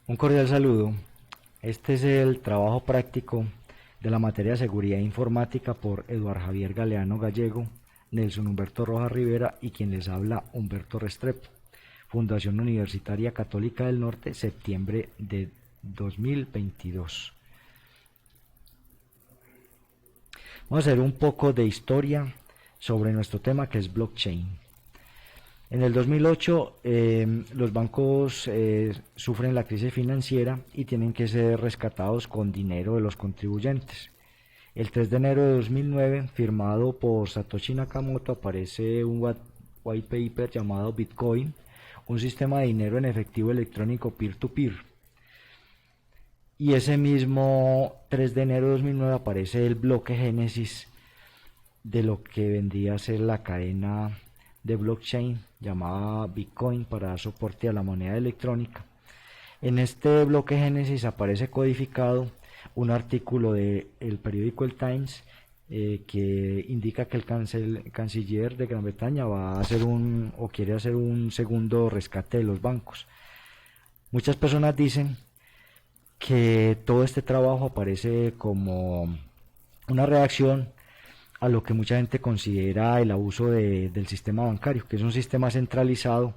Un cordial saludo. Este es el trabajo práctico de la materia de seguridad informática por Eduardo Javier Galeano Gallego, Nelson Humberto Rojas Rivera y quien les habla Humberto Restrepo. Fundación Universitaria Católica del Norte, septiembre de 2022. Vamos a hacer un poco de historia sobre nuestro tema, que es blockchain. En el 2008 los bancos sufren la crisis financiera y tienen que ser rescatados con dinero de los contribuyentes. El 3 de enero de 2009, firmado por Satoshi Nakamoto, aparece un white paper llamado Bitcoin, un sistema de dinero en efectivo electrónico peer-to-peer. Y ese mismo 3 de enero de 2009 aparece el bloque génesis de lo que vendría a ser la cadena de blockchain llamada Bitcoin para dar soporte a la moneda electrónica. En este bloque génesis aparece codificado un artículo del periódico El Times que indica que el canciller de Gran Bretaña va a hacer quiere hacer un segundo rescate de los bancos. Muchas personas dicen que todo este trabajo aparece como una reacción a lo que mucha gente considera el abuso del sistema bancario, que es un sistema centralizado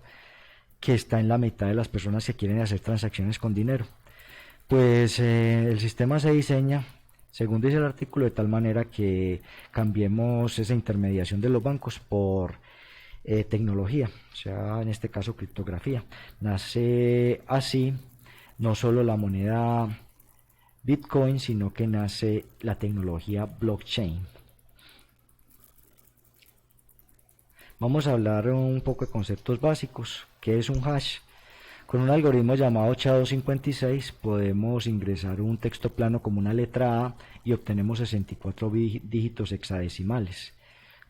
que está en la mitad de las personas que quieren hacer transacciones con dinero. Pues el sistema se diseña, según dice el artículo, de tal manera que cambiemos esa intermediación de los bancos por tecnología, o sea, en este caso criptografía. Nace así no solo la moneda Bitcoin, sino que nace la tecnología blockchain. Vamos a hablar un poco de conceptos básicos. ¿Qué es un hash? Con un algoritmo llamado SHA-256 podemos ingresar un texto plano como una letra A y obtenemos 64 dígitos hexadecimales,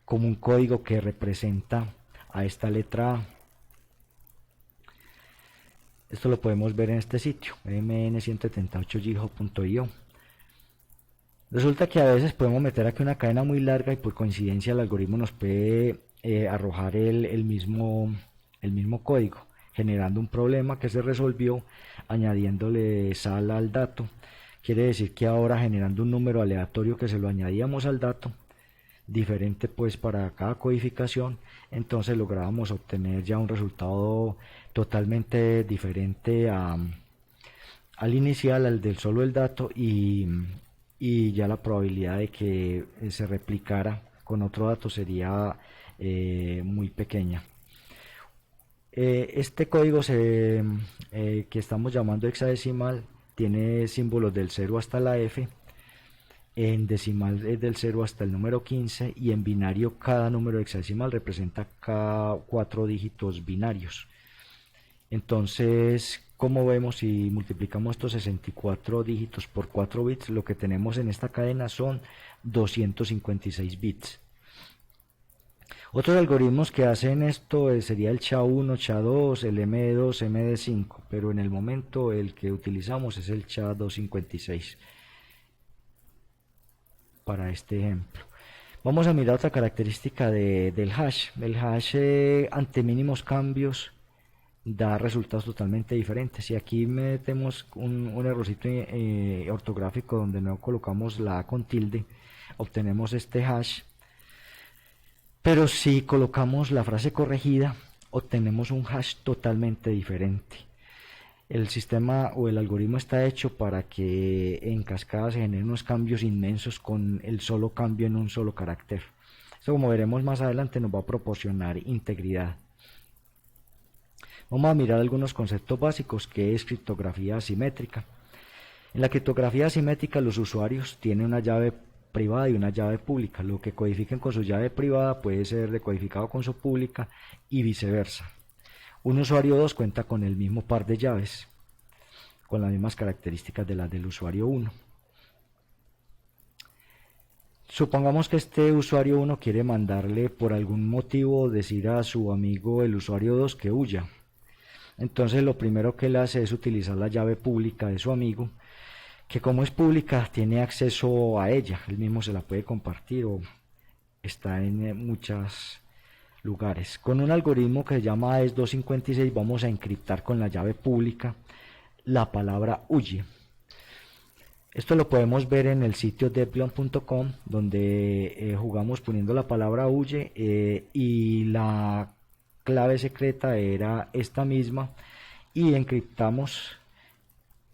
como un código que representa a esta letra A. Esto lo podemos ver en este sitio, mn178github.io. Resulta que a veces podemos meter aquí una cadena muy larga y por coincidencia el algoritmo nos puede arrojar el mismo código, generando un problema que se resolvió añadiéndole sal al dato. Quiere decir que ahora, generando un número aleatorio que se lo añadíamos al dato, diferente pues para cada codificación, entonces lográbamos obtener ya un resultado totalmente diferente al inicial, al del solo el dato, y ya la probabilidad de que se replicara con otro dato sería muy pequeña. Este código que estamos llamando hexadecimal tiene símbolos del 0 hasta la F, en decimal es del 0 hasta el número 15 y en binario cada número hexadecimal representa cada 4 dígitos binarios. Entonces, como vemos, si multiplicamos estos 64 dígitos por 4 bits, lo que tenemos en esta cadena son 256 bits. Otros algoritmos que hacen esto sería el SHA-1, SHA-2, el MD2, MD5, pero en el momento el que utilizamos es el SHA-256 para este ejemplo. Vamos a mirar otra característica del hash. El hash ante mínimos cambios da resultados totalmente diferentes. Si aquí metemos un errorcito ortográfico donde no colocamos la A con tilde, obtenemos este hash. Pero si colocamos la frase corregida, obtenemos un hash totalmente diferente. El sistema o el algoritmo está hecho para que en cascada se generen unos cambios inmensos con el solo cambio en un solo carácter. Esto, como veremos más adelante, nos va a proporcionar integridad. Vamos a mirar algunos conceptos básicos, que es criptografía asimétrica. En la criptografía asimétrica los usuarios tienen una llave privada y una llave pública. Lo que codifiquen con su llave privada puede ser decodificado con su pública y viceversa. Un usuario 2 cuenta con el mismo par de llaves, con las mismas características de las del usuario 1. Supongamos que este usuario 1 quiere mandarle por algún motivo decir a su amigo el usuario 2 que huya. Entonces lo primero que él hace es utilizar la llave pública de su amigo, que como es pública tiene acceso a ella, él mismo se la puede compartir o está en muchos lugares. Con un algoritmo que se llama AES 256 vamos a encriptar con la llave pública la palabra huye. Esto lo podemos ver en el sitio deblon.com, donde jugamos poniendo la palabra huye y la clave secreta era esta misma y encriptamos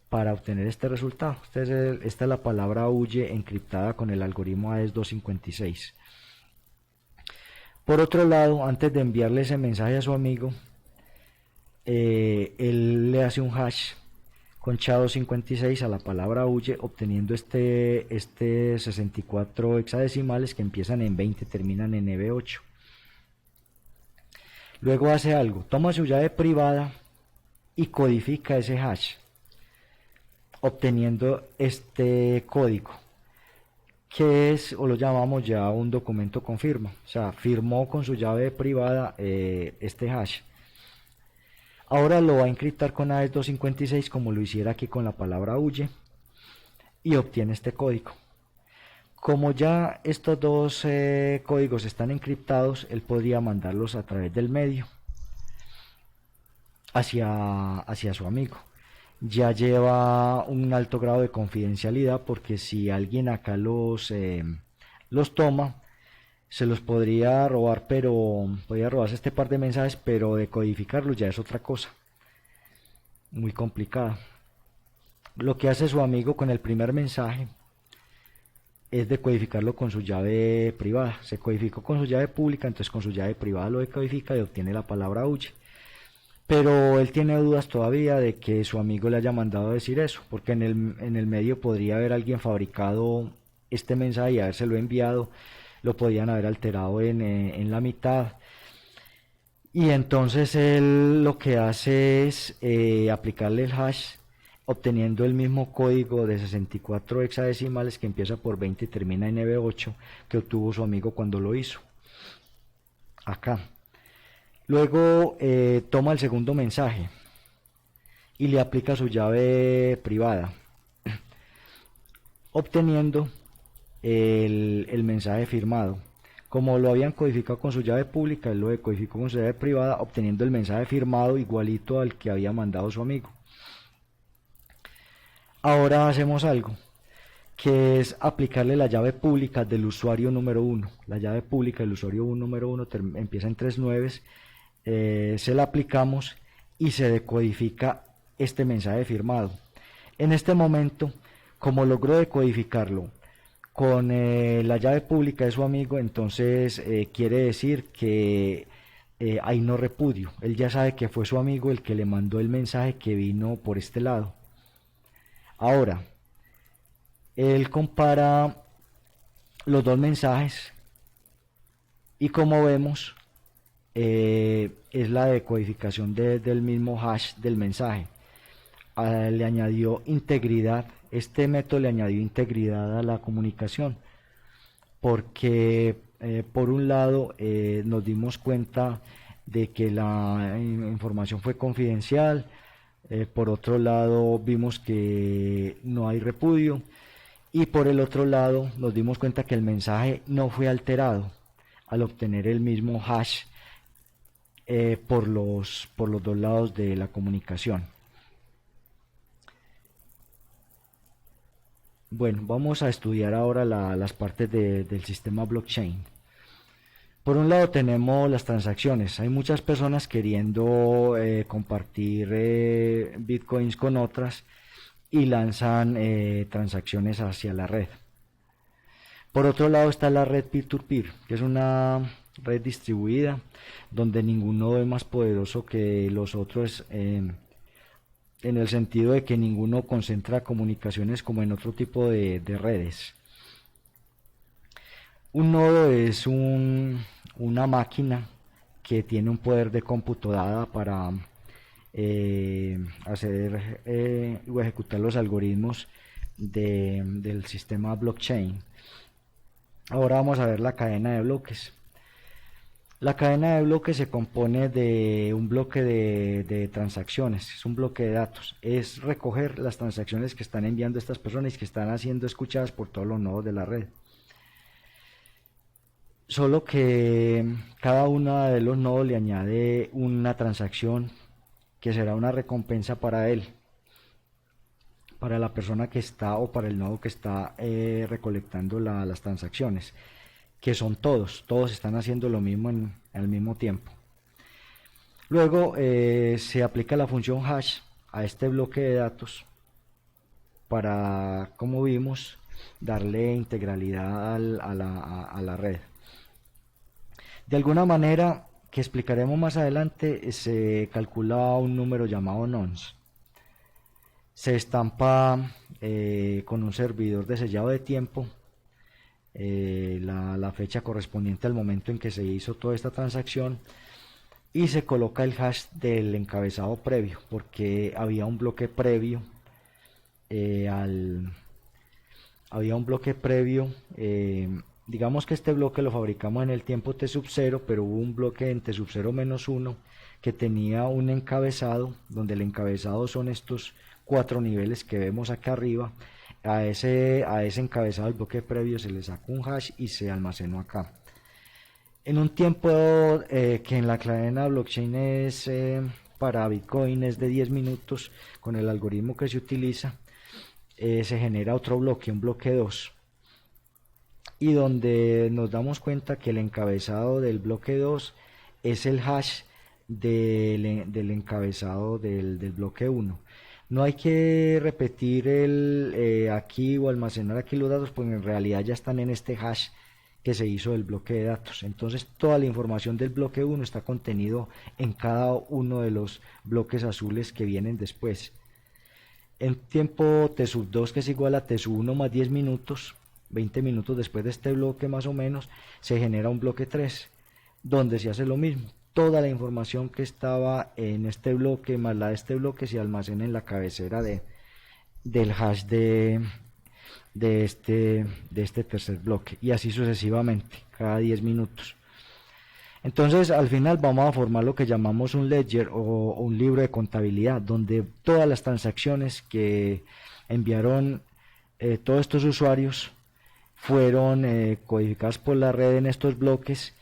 para obtener este resultado. Esta es la palabra huye encriptada con el algoritmo AES 256. Por otro lado, antes de enviarle ese mensaje a su amigo, él le hace un hash con SHA-256 a la palabra huye, obteniendo este 64 hexadecimales que empiezan en 20 y terminan en NB8. Luego hace algo, toma su llave privada y codifica ese hash, obteniendo este código, que es, o lo llamamos ya un documento con firma, o sea, firmó con su llave privada este hash. Ahora lo va a encriptar con AES 256 como lo hiciera aquí con la palabra huye y obtiene este código. Como ya estos dos códigos están encriptados, él podría mandarlos a través del medio hacia su amigo. Ya lleva un alto grado de confidencialidad, porque si alguien acá los toma, se los podría robar, pero podría robarse este par de mensajes, pero decodificarlos ya es otra cosa muy complicada. Lo que hace su amigo con el primer mensaje es decodificarlo con su llave privada. Se codificó con su llave pública, entonces con su llave privada lo decodifica y obtiene la palabra huye. Pero él tiene dudas todavía de que su amigo le haya mandado a decir eso, porque en el medio podría haber alguien fabricado este mensaje y habérselo enviado, lo podían haber alterado en la mitad. Y entonces él lo que hace es aplicarle el hash, obteniendo el mismo código de 64 hexadecimales que empieza por 20 y termina en NB8 que obtuvo su amigo cuando lo hizo. Acá. Luego toma el segundo mensaje y le aplica su llave privada, obteniendo el mensaje firmado. Como lo habían codificado con su llave pública, él lo decodificó con su llave privada, obteniendo el mensaje firmado igualito al que había mandado su amigo. Ahora hacemos algo, que es aplicarle la llave pública del usuario número 1. La llave pública del usuario número 1 empieza en 3 nueves. Se la aplicamos y se decodifica este mensaje firmado. En este momento, como logró decodificarlo con la llave pública de su amigo, entonces quiere decir que hay no repudio. Él ya sabe que fue su amigo el que le mandó el mensaje que vino por este lado. Ahora, él compara los dos mensajes y, como vemos, es la decodificación del mismo hash del mensaje. Le añadió integridad, este método le añadió integridad a la comunicación, porque por un lado nos dimos cuenta de que la información fue confidencial, por otro lado vimos que no hay repudio, y por el otro lado nos dimos cuenta que el mensaje no fue alterado al obtener el mismo hash por los dos lados de la comunicación. Bueno, vamos a estudiar ahora las partes del sistema blockchain. Por un lado tenemos las transacciones. Hay muchas personas queriendo compartir bitcoins con otras y lanzan transacciones hacia la red. Por otro lado está la red peer-to-peer, que es una red distribuida donde ningún nodo es más poderoso que los otros, en el sentido de que ninguno concentra comunicaciones como en otro tipo de redes. Un nodo es una máquina que tiene un poder de cómputo dada para hacer o ejecutar los algoritmos del sistema blockchain. Ahora vamos a ver la cadena de bloques. La cadena de bloques se compone de un bloque de transacciones, es un bloque de datos, es recoger las transacciones que están enviando estas personas y que están siendo escuchadas por todos los nodos de la red. Solo que cada uno de los nodos le añade una transacción que será una recompensa para él. para la persona que está o para el nodo que está recolectando las transacciones, que son todos están haciendo lo mismo al mismo tiempo. Luego se aplica la función hash a este bloque de datos para, como vimos, darle integralidad a la red. De alguna manera, que explicaremos más adelante, se calcula un número llamado nonce. Se estampa con un servidor de sellado de tiempo la fecha correspondiente al momento en que se hizo toda esta transacción y se coloca el hash del encabezado previo, porque había un bloque previo eh, al, había un bloque previo, digamos que este bloque lo fabricamos en el tiempo t sub 0, pero hubo un bloque en t sub 0 menos 1 que tenía un encabezado, donde el encabezado son estos 4 niveles que vemos acá arriba. A ese encabezado del bloque previo se le sacó un hash y se almacenó acá. En un tiempo que en la cadena blockchain es para Bitcoin es de 10 minutos, con el algoritmo que se utiliza, se genera otro bloque, un bloque 2, y donde nos damos cuenta que el encabezado del bloque 2 es el hash del encabezado del bloque 1. No hay que repetir aquí o almacenar aquí los datos, porque en realidad ya están en este hash que se hizo del bloque de datos. Entonces toda la información del bloque 1 está contenido en cada uno de los bloques azules que vienen después. En tiempo t sub 2, que es igual a t sub 1 más 10 minutos, 20 minutos después de este bloque más o menos, se genera un bloque 3, donde se hace lo mismo. Toda la información que estaba en este bloque más la de este bloque se almacena en la cabecera del hash de este tercer bloque, y así sucesivamente, cada 10 minutos. Entonces, al final vamos a formar lo que llamamos un ledger o un libro de contabilidad, donde todas las transacciones que enviaron todos estos usuarios fueron codificadas por la red en estos bloques,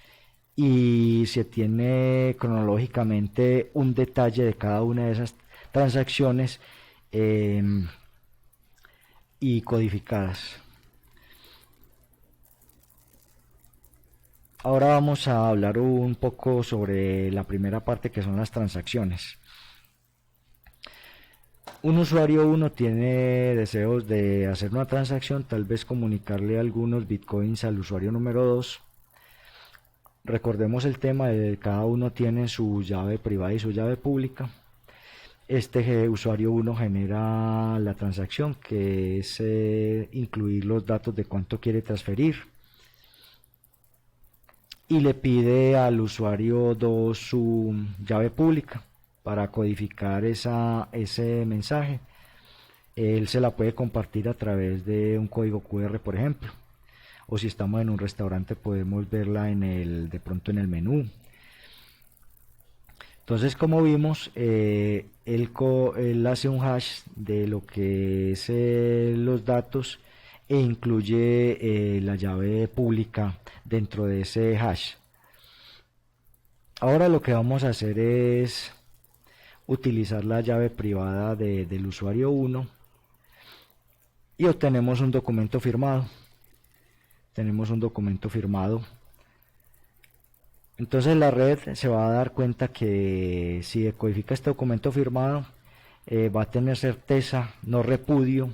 y se tiene cronológicamente un detalle de cada una de esas transacciones eh, y codificadas. Ahora vamos a hablar un poco sobre la primera parte, que son las transacciones. Un usuario 1 tiene deseos de hacer una transacción, tal vez comunicarle algunos bitcoins al usuario número 2. Recordemos el tema de cada uno tiene su llave privada y su llave pública. Este usuario 1 genera la transacción, que es incluir los datos de cuánto quiere transferir, y le pide al usuario 2 su llave pública para codificar ese mensaje. Él se la puede compartir a través de un código QR, por ejemplo, o si estamos en un restaurante podemos verla de pronto en el menú. Entonces, como vimos, él hace un hash de lo que es los datos, e incluye la llave pública dentro de ese hash. Ahora lo que vamos a hacer es utilizar la llave privada del usuario 1 y obtenemos un documento firmado. Tenemos un documento firmado. Entonces la red se va a dar cuenta que si decodifica este documento firmado, va a tener certeza, no repudio,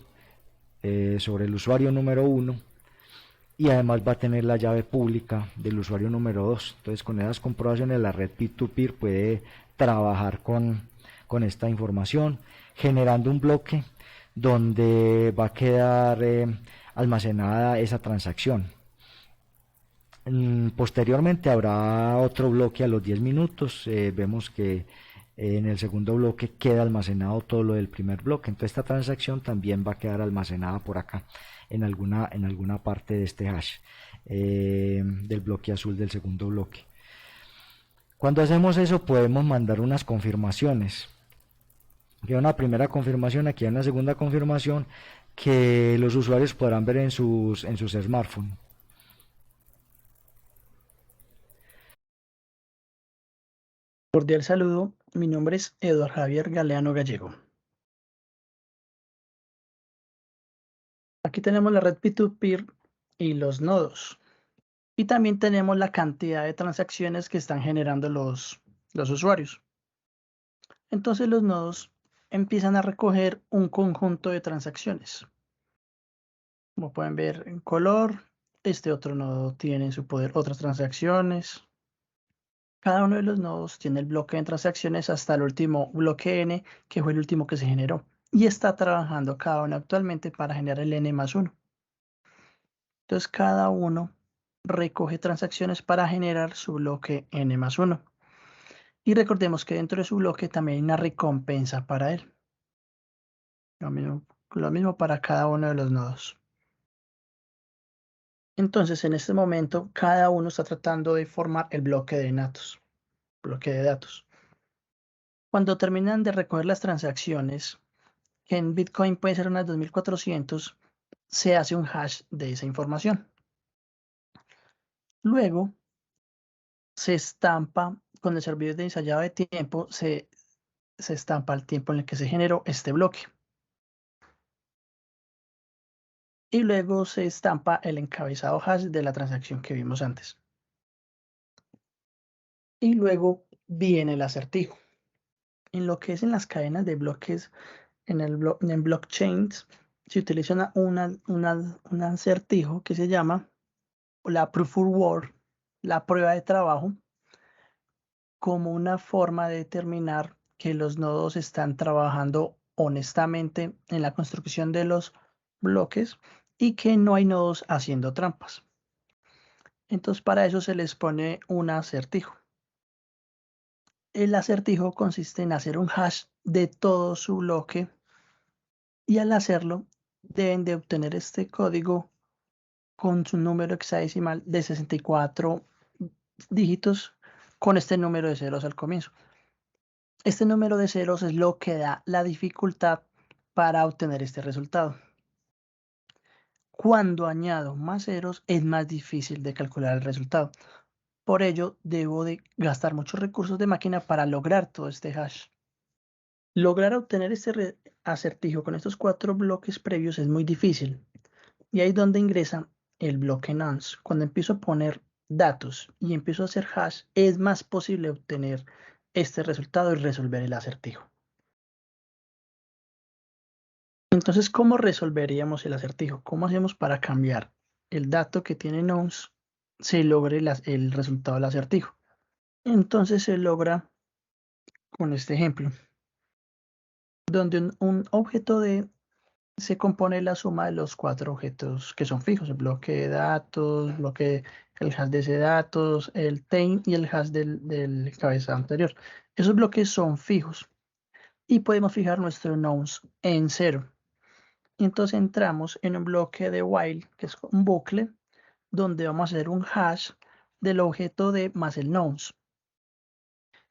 sobre el usuario número 1, y además va a tener la llave pública del usuario número 2. Entonces, con esas comprobaciones la red peer-to-peer puede trabajar con esta información, generando un bloque donde va a quedar almacenada esa transacción. Posteriormente habrá otro bloque a los 10 minutos. Vemos que en el segundo bloque queda almacenado todo lo del primer bloque. Entonces esta transacción también va a quedar almacenada por acá en alguna parte de este hash del bloque azul del segundo bloque. Cuando hacemos eso podemos mandar unas confirmaciones. Aquí hay una primera confirmación, aquí hay una segunda confirmación que los usuarios podrán ver en sus smartphones. Cordial saludo, mi nombre es Eduardo Javier Galeano Gallego. Aquí tenemos la red peer-to-peer y los nodos. Y también tenemos la cantidad de transacciones que están generando los usuarios. Entonces los nodos empiezan a recoger un conjunto de transacciones. Como pueden ver en color, este otro nodo tiene en su poder otras transacciones. Cada uno de los nodos tiene el bloque de transacciones hasta el último bloque n, que fue el último que se generó. Y está trabajando cada uno actualmente para generar el n+1. Entonces cada uno recoge transacciones para generar su bloque n+1. Y recordemos que dentro de su bloque también hay una recompensa para él. Lo mismo para cada uno de los nodos. Entonces, en este momento, cada uno está tratando de formar el bloque de datos. Cuando terminan de recoger las transacciones, que en Bitcoin puede ser unas 2400, se hace un hash de esa información. Luego, se estampa con el servidor de ensayado de tiempo, se estampa el tiempo en el que se generó este bloque. Y luego se estampa el encabezado hash de la transacción que vimos antes. Y luego viene el acertijo. En lo que es en las cadenas de bloques, en blockchains, se utiliza un acertijo que se llama la proof of work, la prueba de trabajo, como una forma de determinar que los nodos están trabajando honestamente en la construcción de los bloques y que no hay nodos haciendo trampas. Entonces, para eso se les pone un acertijo. El acertijo consiste en hacer un hash de todo su bloque y al hacerlo deben de obtener este código con su número hexadecimal de 64 dígitos con este número de ceros al comienzo. Este número de ceros es lo que da la dificultad para obtener este resultado. Cuando añado más ceros es más difícil de calcular el resultado. Por ello, debo de gastar muchos recursos de máquina para lograr todo este hash. Lograr obtener este acertijo con estos 4 bloques previos es muy difícil. Y ahí es donde ingresa el bloque nonce. Cuando empiezo a poner datos y empiezo a hacer hash, es más posible obtener este resultado y resolver el acertijo. Entonces, ¿cómo resolveríamos el acertijo? ¿Cómo hacemos para cambiar el dato que tiene nonce, se logre el resultado del acertijo? Entonces se logra con este ejemplo, donde un objeto de se compone la suma de los 4 objetos que son fijos, el bloque de datos, el hash de ese datos, el tail y el hash del cabeza anterior. Esos bloques son fijos y podemos fijar nuestro nonce en 0. Entonces entramos en un bloque de while, que es un bucle, donde vamos a hacer un hash del objeto de más el nonce,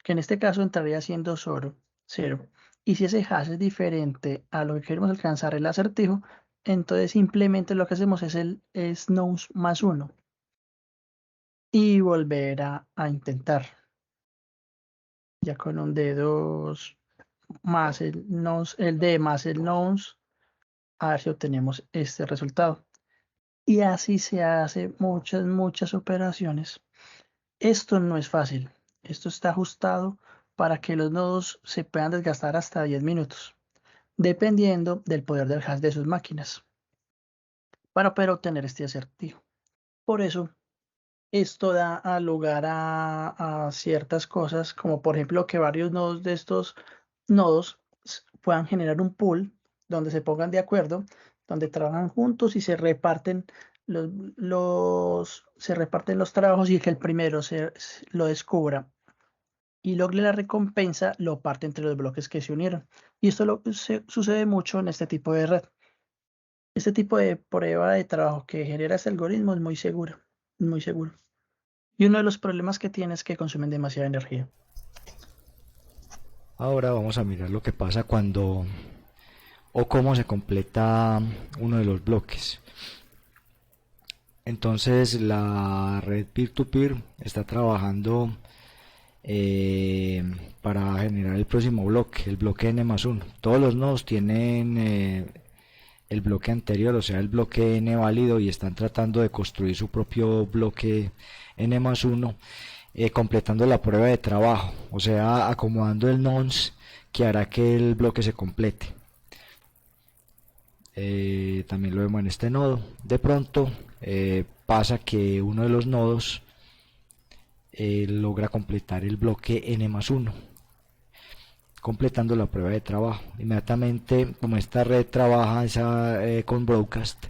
que en este caso entraría siendo solo 0. Y si ese hash es diferente a lo que queremos alcanzar el acertijo, entonces simplemente lo que hacemos es nonce más 1 y volver a intentar. Ya con un D2 más el D más el nonce, a ver si obtenemos este resultado. Y así se hace muchas operaciones. Esto no es fácil. Esto está ajustado para que los nodos se puedan desgastar hasta 10 minutos, dependiendo del poder del hash de sus máquinas, para poder obtener este acertijo. Por eso, esto da lugar a ciertas cosas, como por ejemplo que varios nodos de estos nodos puedan generar un pool donde se pongan de acuerdo, donde trabajan juntos y se reparten se reparten los trabajos y que el primero lo descubra y logre la recompensa, lo parte entre los bloques que se unieron. Y esto sucede mucho en este tipo de red. Este tipo de prueba de trabajo que genera este algoritmo es muy seguro, muy seguro. Y uno de los problemas que tiene es que consumen demasiada energía. Ahora vamos a mirar lo que pasa cuando o cómo se completa uno de los bloques. Entonces la red peer-to-peer está trabajando para generar el próximo bloque, el bloque n+1. Todos los nodos tienen el bloque anterior, o sea, el bloque n válido, y están tratando de construir su propio bloque n más 1, completando la prueba de trabajo, o sea, acomodando el nonce que hará que el bloque se complete. También lo vemos en este nodo. De pronto pasa que uno de los nodos logra completar el bloque n más 1, completando la prueba de trabajo. Inmediatamente, como esta red trabaja con broadcast,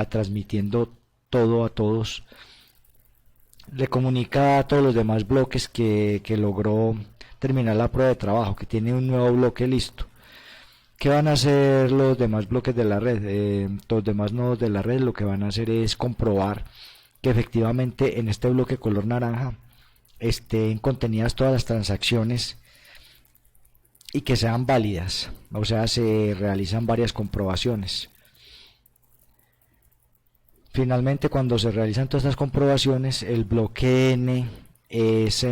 transmitiendo todo a todos, le comunica a todos los demás bloques que logró terminar la prueba de trabajo, que tiene un nuevo bloque listo. ¿Qué van a hacer los demás bloques de la red? Los demás nodos de la red lo que van a hacer es comprobar que efectivamente en este bloque color naranja estén contenidas todas las transacciones y que sean válidas. O sea, se realizan varias comprobaciones. Finalmente, cuando se realizan todas estas comprobaciones, el bloque N es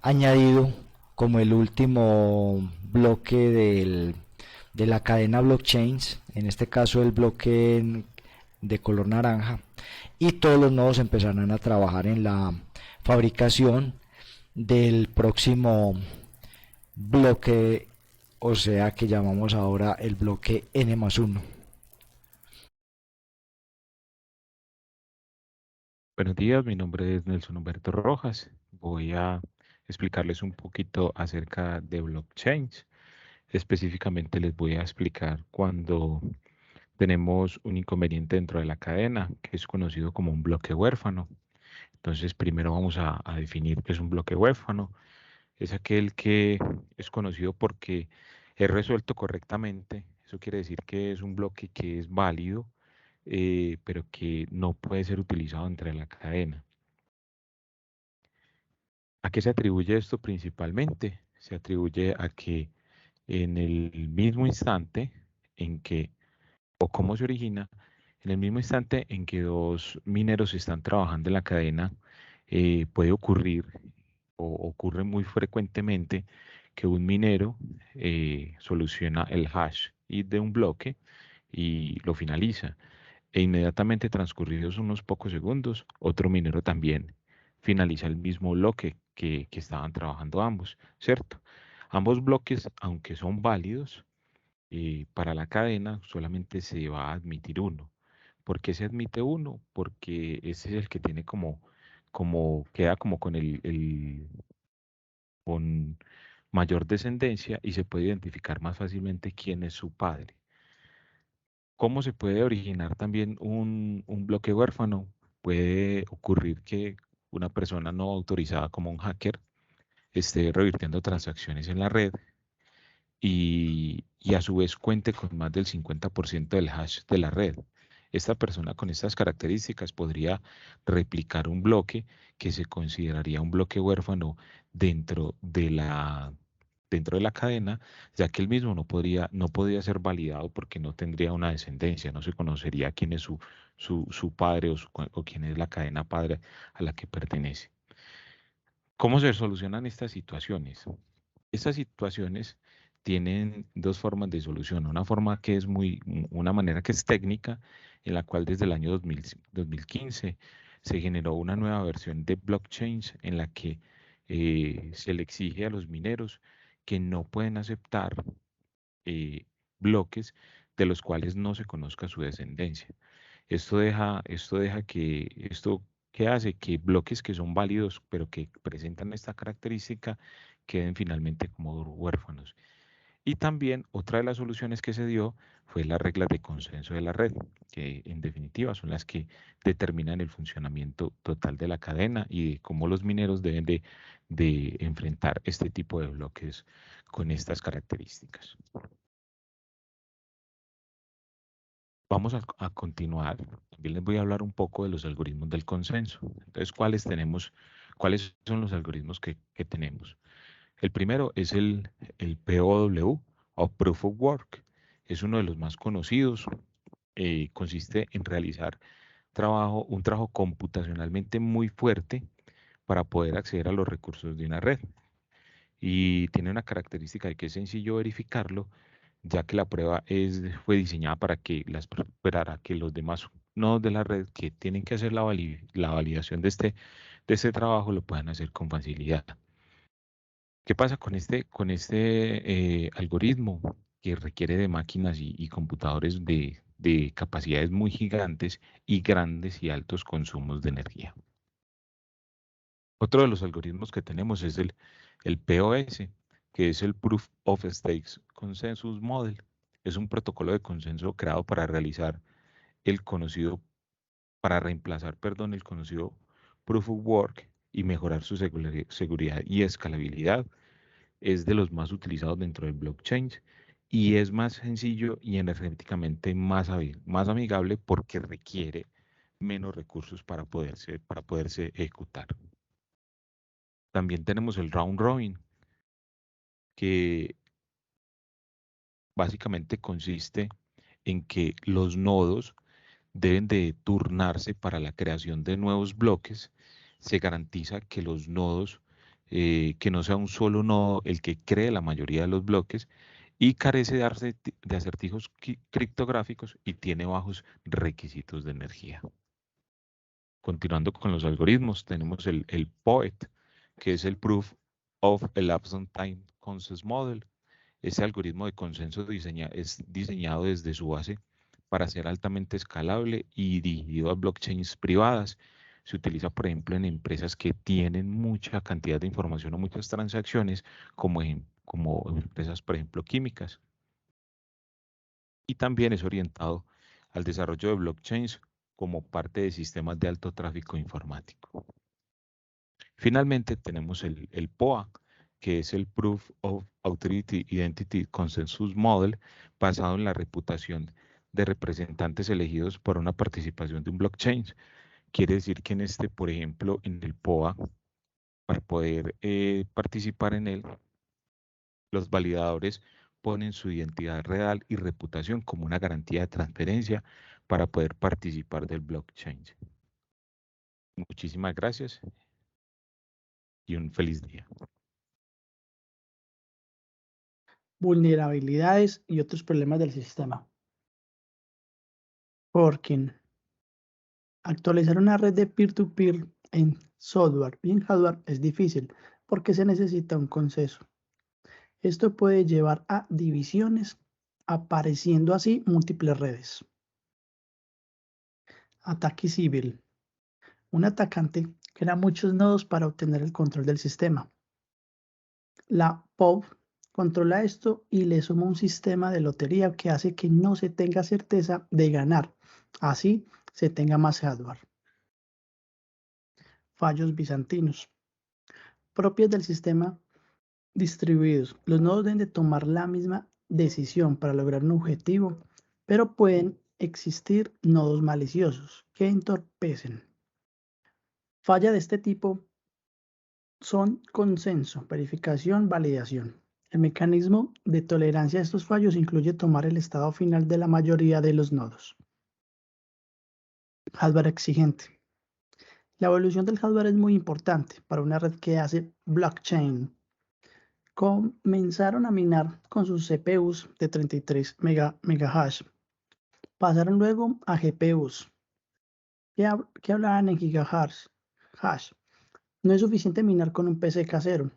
añadido como el último bloque de la cadena blockchains, en este caso el bloque de color naranja, y todos los nodos empezarán a trabajar en la fabricación del próximo bloque, o sea que llamamos ahora el bloque n más 1. Buenos días, mi nombre es Nelson Humberto Rojas. Voy a explicarles un poquito acerca de blockchains. Específicamente les voy a explicar cuando tenemos un inconveniente dentro de la cadena, que es conocido como un bloque huérfano. Entonces, primero vamos a definir qué es un bloque huérfano. Es aquel que es conocido porque es resuelto correctamente. Eso quiere decir que es un bloque que es válido, pero que no puede ser utilizado entre la cadena. ¿A qué se atribuye esto principalmente? Se atribuye a que en el mismo instante en que, o cómo se origina, en el mismo instante en que dos mineros están trabajando en la cadena, puede ocurrir, o ocurre muy frecuentemente, que un minero soluciona el hash de un bloque y lo finaliza. E inmediatamente transcurridos unos pocos segundos, otro minero también finaliza el mismo bloque que estaban trabajando ambos, ¿cierto? Ambos bloques, aunque son válidos, para la cadena solamente se va a admitir uno. ¿Por qué se admite uno? Porque ese es el que tiene queda como con mayor descendencia y se puede identificar más fácilmente quién es su padre. ¿Cómo se puede originar también un bloque huérfano? Puede ocurrir que una persona no autorizada como un hacker esté revirtiendo transacciones en la red y a su vez cuente con más del 50% del hash de la red. Esta persona con estas características podría replicar un bloque que se consideraría un bloque huérfano dentro de dentro de la cadena, ya que el mismo no podría ser validado porque no tendría una descendencia, no se conocería quién es su padre o quién es la cadena padre a la que pertenece. ¿Cómo se solucionan estas situaciones? Estas situaciones tienen dos formas de solución. Una manera que es técnica, en la cual desde el año 2015 se generó una nueva versión de blockchain en la que se le exige a los mineros que no pueden aceptar bloques de los cuales no se conozca su descendencia. Esto que hace que bloques que son válidos, pero que presentan esta característica, queden finalmente como huérfanos. Y también otra de las soluciones que se dio fue las reglas de consenso de la red, que en definitiva son las que determinan el funcionamiento total de la cadena y de cómo los mineros deben de enfrentar este tipo de bloques con estas características. Vamos a continuar. También les voy a hablar un poco de los algoritmos del consenso. Entonces, ¿cuáles son los algoritmos que tenemos? El primero es el POW o Proof of Work. Es uno de los más conocidos. Consiste en realizar un trabajo computacionalmente muy fuerte para poder acceder a los recursos de una red. Y tiene una característica de que es sencillo verificarlo, ya que la prueba fue diseñada para que los demás nodos de la red que tienen que hacer la validación de este trabajo lo puedan hacer con facilidad. ¿Qué pasa con este algoritmo que requiere de máquinas y computadores de capacidades muy gigantes y grandes y altos consumos de energía? Otro de los algoritmos que tenemos es el POS, que es el Proof of Stakes Consensus Model. Es un protocolo de consenso creado para reemplazar, el conocido Proof of Work y mejorar su seguridad y escalabilidad. Es de los más utilizados dentro del blockchain y es más sencillo y energéticamente más amigable porque requiere menos recursos para poderse ejecutar. También tenemos el round robin, que básicamente consiste en que los nodos deben de turnarse para la creación de nuevos bloques. Se garantiza que los nodos, que no sea un solo nodo el que cree la mayoría de los bloques, y carece de acertijos criptográficos y tiene bajos requisitos de energía. Continuando con los algoritmos, tenemos el POET, que es el Proof of Elapsed Time Consensus Model. Este algoritmo de consenso es diseñado desde su base para ser altamente escalable y dirigido a blockchains privadas. Se utiliza, por ejemplo, en empresas que tienen mucha cantidad de información o muchas transacciones, como empresas, por ejemplo, químicas. Y también es orientado al desarrollo de blockchains como parte de sistemas de alto tráfico informático. Finalmente tenemos el POA, que es el Proof of Authority Identity Consensus Model, basado en la reputación de representantes elegidos por una participación de un blockchain. Quiere decir que por ejemplo, en el POA, para poder participar en él, los validadores ponen su identidad real y reputación como una garantía de transferencia para poder participar del blockchain. Muchísimas gracias y un feliz día. Vulnerabilidades y otros problemas del sistema. Forking. Actualizar una red de peer-to-peer en software y en hardware es difícil porque se necesita un consenso. Esto puede llevar a divisiones, apareciendo así múltiples redes. Ataque civil. Un atacante crea muchos nodos para obtener el control del sistema. La POV controla esto y le suma un sistema de lotería que hace que no se tenga certeza de ganar. Así se tenga más hardware. Fallos bizantinos. Propios del sistema distribuidos. Los nodos deben de tomar la misma decisión para lograr un objetivo, pero pueden existir nodos maliciosos que entorpecen. Falla de este tipo son consenso, verificación, validación. El mecanismo de tolerancia a estos fallos incluye tomar el estado final de la mayoría de los nodos. Hardware exigente. La evolución del hardware es muy importante para una red que hace blockchain. Comenzaron a minar con sus CPUs de 33 megahash. Pasaron luego a GPUs que hablaban en gigahash. No es suficiente minar con un PC casero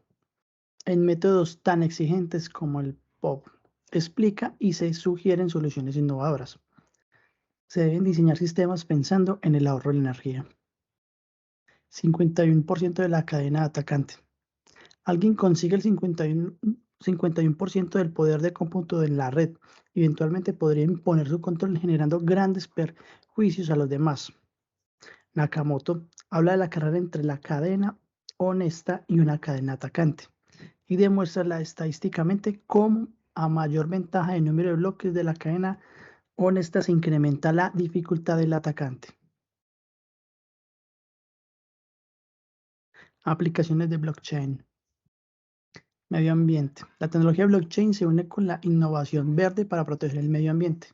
en métodos tan exigentes como el POP. Explica y se sugieren soluciones innovadoras. Se deben diseñar sistemas pensando en el ahorro de energía. 51% de la cadena atacante. Alguien consigue el 51% del poder de cómputo en la red. Eventualmente podría imponer su control generando grandes perjuicios a los demás. Nakamoto habla de la carrera entre la cadena honesta y una cadena atacante y demuestra estadísticamente cómo a mayor ventaja de número de bloques de la cadena honesta se incrementa la dificultad del atacante. Aplicaciones de blockchain. Medio ambiente. La tecnología blockchain se une con la innovación verde para proteger el medio ambiente.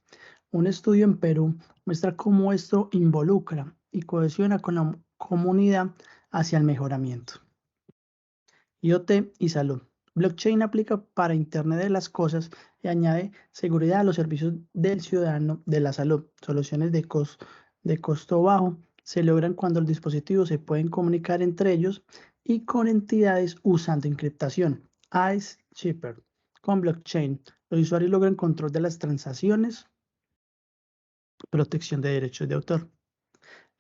Un estudio en Perú muestra cómo esto involucra y cohesiona con la comunidad hacia el mejoramiento. IoT y salud. Blockchain aplica para Internet de las cosas y añade seguridad a los servicios del ciudadano de la salud. Soluciones de costo bajo se logran cuando los dispositivos se pueden comunicar entre ellos y con entidades usando encriptación. ICE Cheaper. Con blockchain, los usuarios logran control de las transacciones, protección de derechos de autor.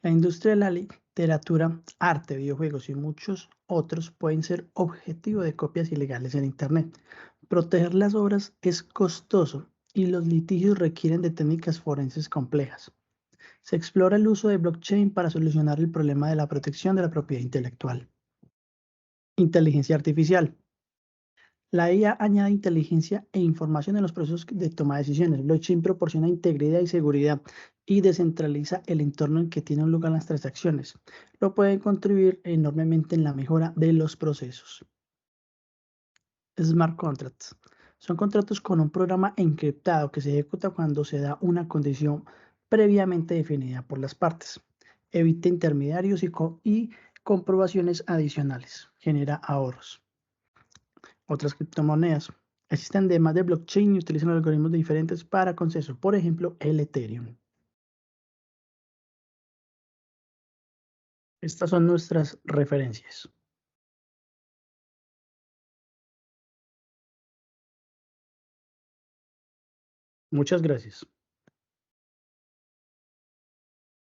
La industria de la literatura, arte, videojuegos y muchos otros pueden ser objetivo de copias ilegales en Internet. Proteger las obras es costoso y los litigios requieren de técnicas forenses complejas. Se explora el uso de blockchain para solucionar el problema de la protección de la propiedad intelectual. Inteligencia artificial. La IA añade inteligencia e información en los procesos de toma de decisiones. Blockchain proporciona integridad y seguridad y descentraliza el entorno en que tienen lugar las transacciones. Lo pueden contribuir enormemente en la mejora de los procesos. Smart contracts. Son contratos con un programa encriptado que se ejecuta cuando se da una condición previamente definida por las partes. Evita intermediarios y comprobaciones adicionales. Genera ahorros. Otras criptomonedas. Existen además de blockchain y utilizan algoritmos diferentes para consenso, por ejemplo, el Ethereum. Estas son nuestras referencias. Muchas gracias.